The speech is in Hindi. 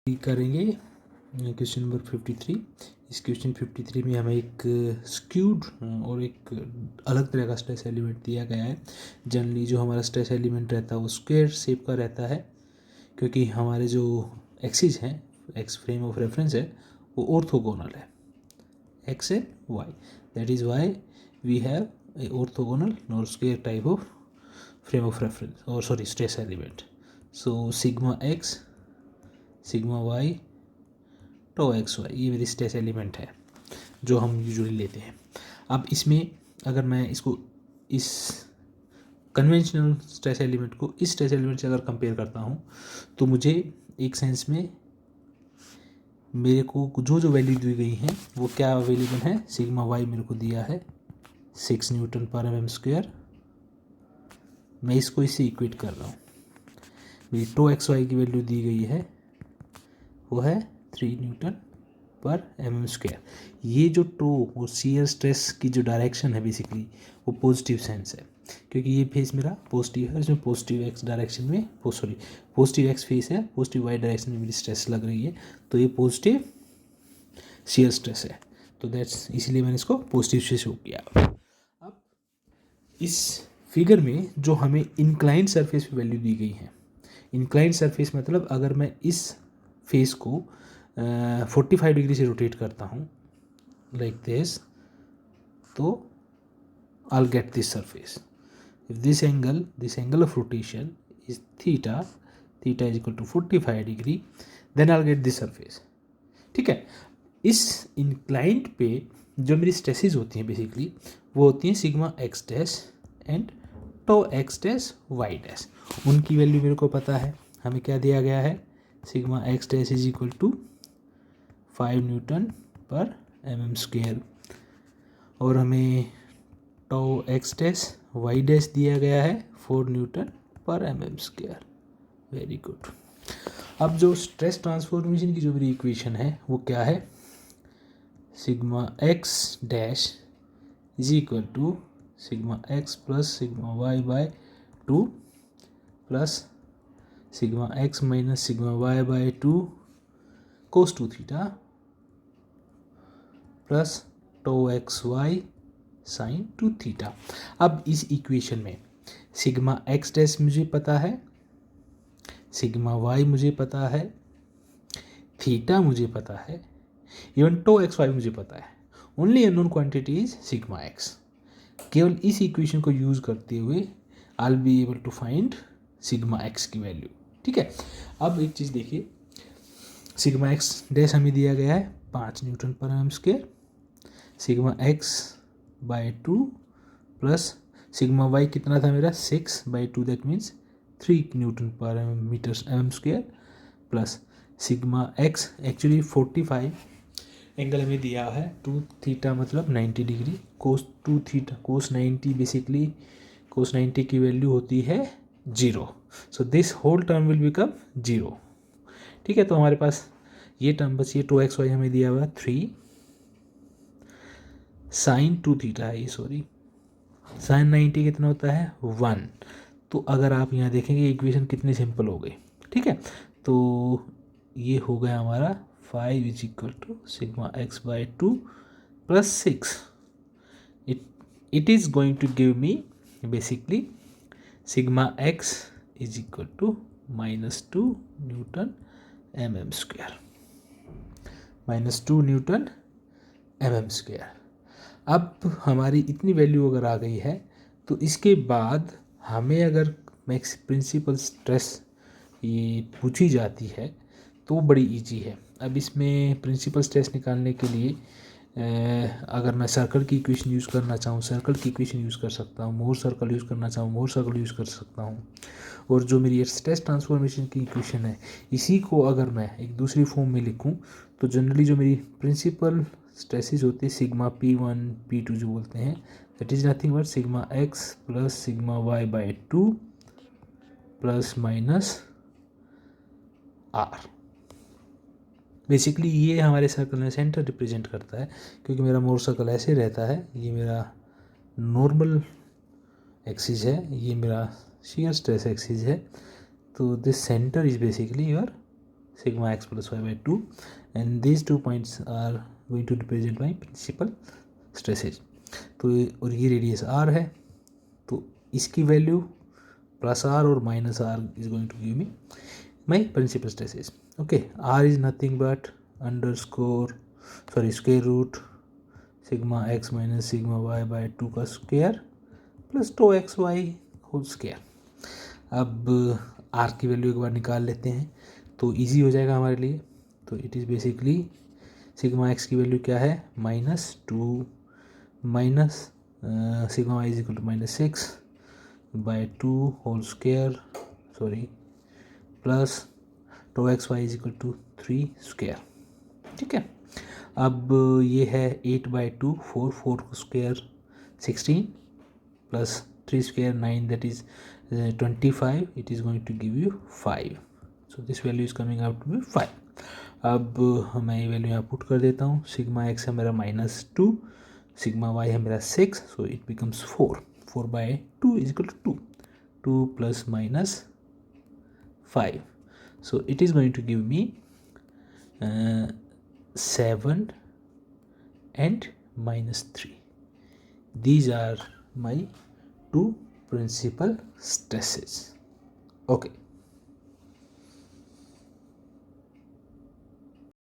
करेंगे क्वेश्चन नंबर 53। इस क्वेश्चन 53 में हमें एक स्क्यूड और एक अलग तरह का स्ट्रेस एलिमेंट दिया गया है। जनरली जो हमारा स्ट्रेस एलिमेंट रहता है वो स्क्वायर शेप का रहता है, क्योंकि हमारे जो एक्सिस हैं, एक्स फ्रेम ऑफ रेफरेंस है, वो ऑर्थोगोनल है, X and Y. That is why we have a orthogonal nor square type of frame of reference और sorry stress element. So sigma X, sigma Y, tau x Y, ये मेरी स्ट्रेस एलिमेंट है जो हम यूजुअली लेते हैं। अब इसमें अगर मैं इसको इस कन्वेंशनल स्ट्रेस एलिमेंट को इस स्ट्रेस एलिमेंट से अगर कंपेयर करता हूँ तो मुझे एक सेंस में मेरे को जो जो वैल्यू दी गई हैं वो क्या अवेलेबल है। सिग्मा वाई मेरे को दिया है 6 न्यूटन पर mm स्क्वायर। मैं इसको इससे इक्वेट कर रहा हूँ। मेरी टो एक्स वाई की वैल्यू दी गई है वो है 3 न्यूटन पर mm स्क्वायर। ये जो टो और शियर स्ट्रेस की जो डायरेक्शन है बेसिकली वो पॉजिटिव सेंस है, क्योंकि ये फेस मेरा पॉजिटिव है, इसमें पॉजिटिव एक्स डायरेक्शन में पॉजिटिव एक्स फेस है, पॉजिटिव वाई डायरेक्शन में मेरी स्ट्रेस लग रही है, तो ये पॉजिटिव शियर स्ट्रेस है। तो दैट्स इसलिए मैंने इसको पॉजिटिव से शो किया। अब इस फिगर में जो हमें इंक्लाइंड सरफेस पे वैल्यू दी गई है, इंक्लाइंड सरफेस मतलब अगर मैं इस फेस को 45 डिग्री से रोटेट करता हूँ लाइक दिस, तो I'll get this surface. If this angle of rotation is theta is equal to 45 degree, then I'll get this surface. ठीक है। इस इंक्लाइंड पे जो मेरी स्ट्रेसेस होती हैं बेसिकली वो होती हैं sigma x dash and tau x dash y dash. उनकी वैल्यू मेरे को पता है। हमें क्या दिया गया है, sigma x dash is equal to 5 newton per mm square, और हमें tau x dash y dash दिया गया है 4 Newton per mm square. Very good. अब जो स्ट्रेस ट्रांसफॉर्मेशन की जो मेरी इक्वेशन है वो क्या है, sigma x dash is equal to sigma x plus sigma y by 2 plus sigma x minus sigma y by 2 cos 2 theta plus tau x y sine 2 theta. अब इस इक्वेशन में सिग्मा एक्स डैश मुझे पता है, सिग्मा वाई मुझे पता है, थीटा मुझे पता है, इवन टो एक्स वाई मुझे पता है। Only unknown quantity is sigma x. केवल इस इक्वेशन को यूज करते हुए I will be able to find sigma x की वैल्यू। ठीक है। अब एक चीज़ देखिए, सिग्मा एक्स डैश हमें दिया गया है 5 newton per m square, sigma x by 2 plus sigma y कितना था मेरा 6 by 2, that means 3 newton per metre m square, plus sigma x actually 45 angle हमें दिया है 2 थीटा मतलब 90 degree, cos 2 theta cos 90 basically cos 90 की वैल्यू होती है 0। So this whole term will become 0। ठीक है। तो हमारे पास ये टर्म बची है, 2 एक्स वाई हमें दिया हुआ 3 साइन 2 थीटा है, सॉरी साइन 90 कितना होता है 1। तो अगर आप यहाँ देखेंगे इक्वेशन कितनी सिंपल हो गई। ठीक है। तो ये हो गया हमारा 5 is equal to sigma x by 2 plus 6। It is going to give me basically sigma x is equal to -2 newton mm square, -2 newton mm square. अब हमारी इतनी वैल्यू अगर आ गई है तो इसके बाद हमें अगर मैक्स प्रिंसिपल स्ट्रेस ये पूछी जाती है तो वो बड़ी इजी है। अब इसमें प्रिंसिपल स्ट्रेस निकालने के लिए अगर मैं सर्कल की इक्वेशन यूज़ करना चाहूँ सर्कल की इक्वेशन यूज़ कर सकता हूँ, मोर सर्कल यूज़ करना चाहूँ मोर सर्कल यूज़ कर सकता हूँ। और जो मेरी स्ट्रेस ट्रांसफॉर्मेशन की इक्वेशन है इसी को अगर मैं एक दूसरी फॉर्म में लिखूँ तो जनरली जो मेरी प्रिंसिपल स्ट्रेसेस होते हैं सिग्मा P1 P2 जो बोलते हैं, that is nothing but sigma x plus sigma y by 2 plus minus r. Basically ये हमारे सर्कल में सेंटर रिप्रेजेंट करता है, क्योंकि मेरा मोर सर्कल ऐसे रहता है, ये मेरा नॉर्मल एक्सिस है, ये मेरा शियर स्ट्रेस एक्सिस है। तो this centre is basically your sigma x plus y by 2, and these 2 points are going to represent my principal stresses. तो और ये रेडियस r है, तो इसकी वैल्यू प्लस r और minus r is going to give me my principal stresses. Okay, r is nothing but square root sigma x minus sigma y by 2 का square plus tau x y whole square. अब r की वैल्यू एक बार निकाल लेते हैं तो इजी हो जाएगा हमारे लिए. तो it is basically sigma x की वैल्यू क्या है, -2 minus sigma y is equal to -6 by 2 whole square plus tau x y is equal to 3 square. ठीक है, अब ये है 8 by 2 4 square 16 plus 3 square 9, that is 25. It is going to give you 5. So this value is coming out to be 5. अब मैं ये वैल्यू यहाँ पुट कर देता हूँ. सिग्मा x है मेरा -2, सिग्मा y है मेरा 6, so it becomes 4. 4 by 2 is equal to 2. 2 plus minus 5. So it is going to give me 7 and -3. These are my 2 principal stresses. Okay.